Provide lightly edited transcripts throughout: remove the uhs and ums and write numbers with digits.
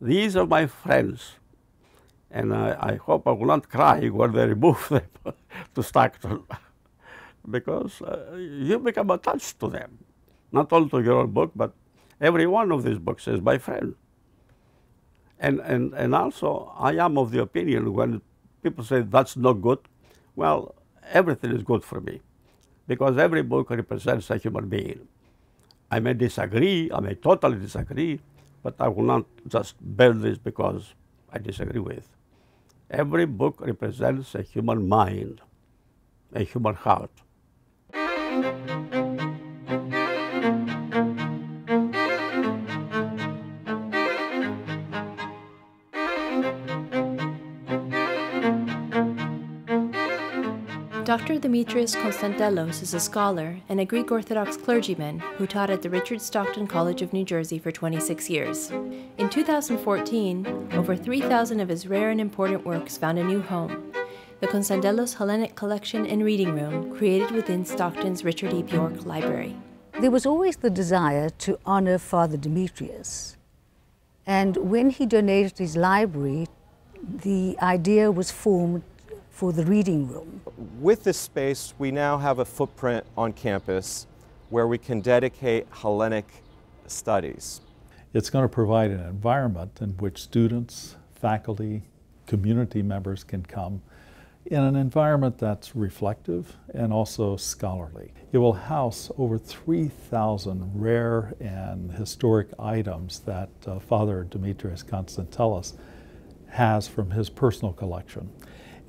these are my friends. And I hope I will not cry when they remove them to Stockton, because you become attached to them. Not only to your own book, but every one of these books is my friend. And also, I am of the opinion when people say that's not good, well, everything is good for me, because every book represents a human being. I may disagree, I may totally disagree, but I will not just burn this because I disagree with. Every book represents a human mind, a human heart. Dr. Demetrios Constantelos is a scholar and a Greek Orthodox clergyman who taught at the Richard Stockton College of New Jersey for 26 years. In 2014, over 3,000 of his rare and important works found a new home, the Constantelos Hellenic Collection and Reading Room created within Stockton's Richard E. Bjork Library. There was always the desire to honor Father Demetrios. And when he donated his library, the idea was formed for the reading room. With this space, we now have a footprint on campus where we can dedicate Hellenic studies. It's going to provide an environment in which students, faculty, community members can come in an environment that's reflective and also scholarly. It will house over 3,000 rare and historic items that Father Demetrios Constantelos has from his personal collection.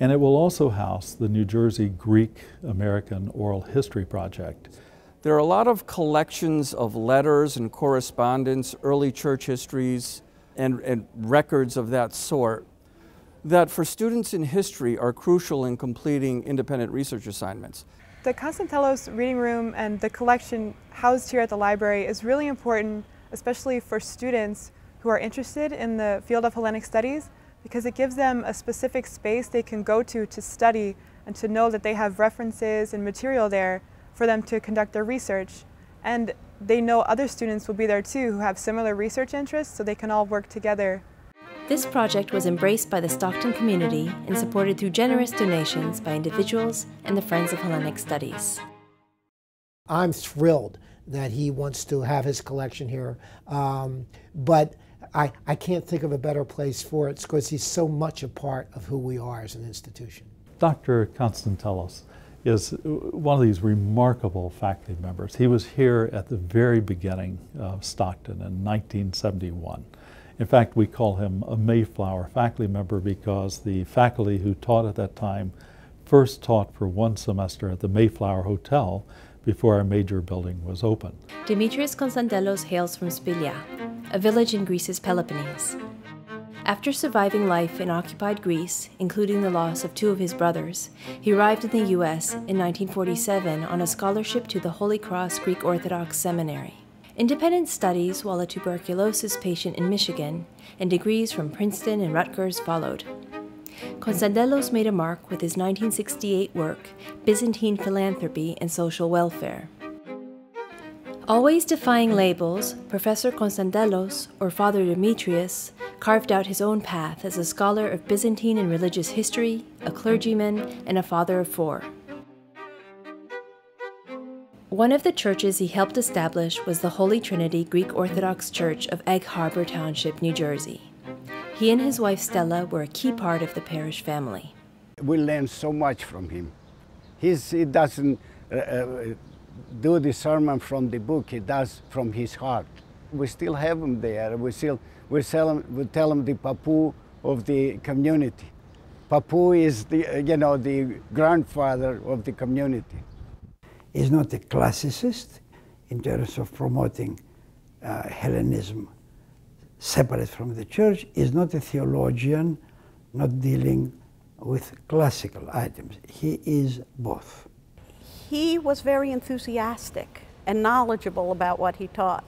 And it will also house the New Jersey Greek-American Oral History Project. There are a lot of collections of letters and correspondence, early church histories, and records of that sort that for students in history are crucial in completing independent research assignments. The Constantelos Reading Room and the collection housed here at the library is really important, especially for students who are interested in the field of Hellenic studies, because it gives them a specific space they can go to study and to know that they have references and material there for them to conduct their research. And they know other students will be there too who have similar research interests, so they can all work together. This project was embraced by the Stockton community and supported through generous donations by individuals and the Friends of Hellenic Studies. I'm thrilled that he wants to have his collection here, but I can't think of a better place for it because he's so much a part of who we are as an institution. Dr. Constantelos is one of these remarkable faculty members. He was here at the very beginning of Stockton in 1971. In fact, we call him a Mayflower faculty member because the faculty who taught at that time first taught for one semester at the Mayflower Hotel before our major building was open. Demetrios Constantelos hails from Spilia, a village in Greece's Peloponnese. After surviving life in occupied Greece, including the loss of 2 of his brothers, he arrived in the U.S. in 1947 on a scholarship to the Holy Cross Greek Orthodox Seminary. Independent studies while a tuberculosis patient in Michigan, and degrees from Princeton and Rutgers followed. Constantelos made a mark with his 1968 work, Byzantine Philanthropy and Social Welfare. Always defying labels, Professor Constantelos, or Father Demetrios, carved out his own path as a scholar of Byzantine and religious history, a clergyman, and a father of 4. One of the churches he helped establish was the Holy Trinity Greek Orthodox Church of Egg Harbor Township, New Jersey. He and his wife Stella were a key part of the parish family. We learned so much from him. He doesn't do the sermon from the book, he does from his heart. We still have him there. We tell him the Papu of the community. Papu is the grandfather of the community. He's not a classicist in terms of promoting Hellenism separate from the church. He's not a theologian, not dealing with classical items. He is both. He was very enthusiastic and knowledgeable about what he taught.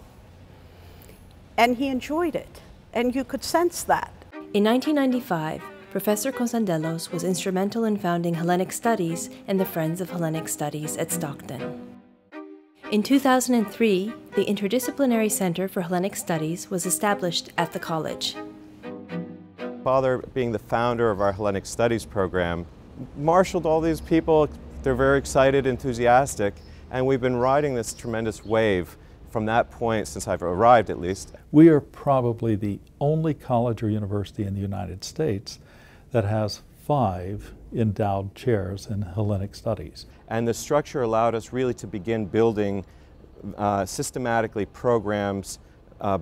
And he enjoyed it, and you could sense that. In 1995, Professor Constantelos was instrumental in founding Hellenic Studies and the Friends of Hellenic Studies at Stockton. In 2003, the Interdisciplinary Center for Hellenic Studies was established at the college. Father, being the founder of our Hellenic Studies program, marshaled all these people. They're very excited, enthusiastic, and we've been riding this tremendous wave from that point since I've arrived, at least. We are probably the only college or university in the United States that has 5 endowed chairs in Hellenic Studies. And the structure allowed us really to begin building systematically programs,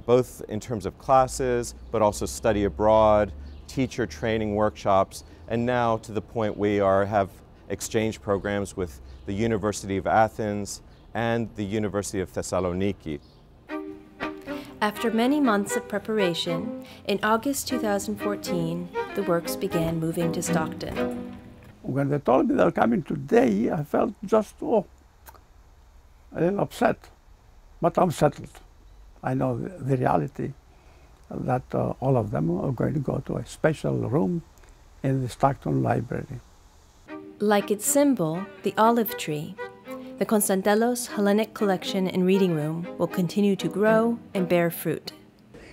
both in terms of classes, but also study abroad, teacher training workshops, and now to the point we have exchange programs with the University of Athens and the University of Thessaloniki. After many months of preparation, in August 2014, the works began moving to Stockton. When they told me they're coming today, I felt just, a little upset, but I'm settled. I know the reality that all of them are going to go to a special room in the Stockton Library. Like its symbol, the olive tree, the Constantelos Hellenic Collection and Reading Room will continue to grow and bear fruit.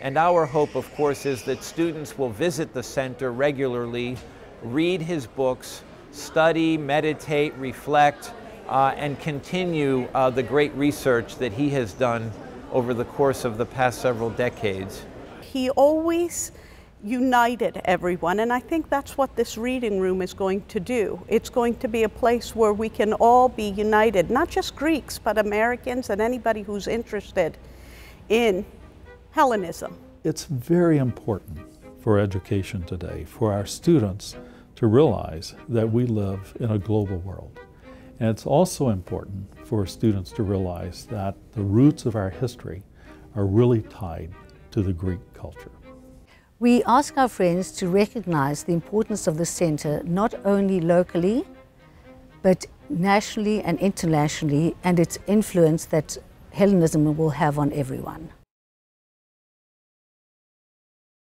And our hope, of course, is that students will visit the center regularly, read his books, study, meditate, reflect, and continue the great research that he has done over the course of the past several decades. He always united everyone, and I think that's what this reading room is going to do. It's going to be a place where we can all be united, not just Greeks, but Americans and anybody who's interested in Hellenism. It's very important for education today, for our students to realize that we live in a global world. And it's also important for students to realize that the roots of our history are really tied to the Greek culture. We ask our friends to recognize the importance of the center not only locally, but nationally and internationally, and its influence that Hellenism will have on everyone.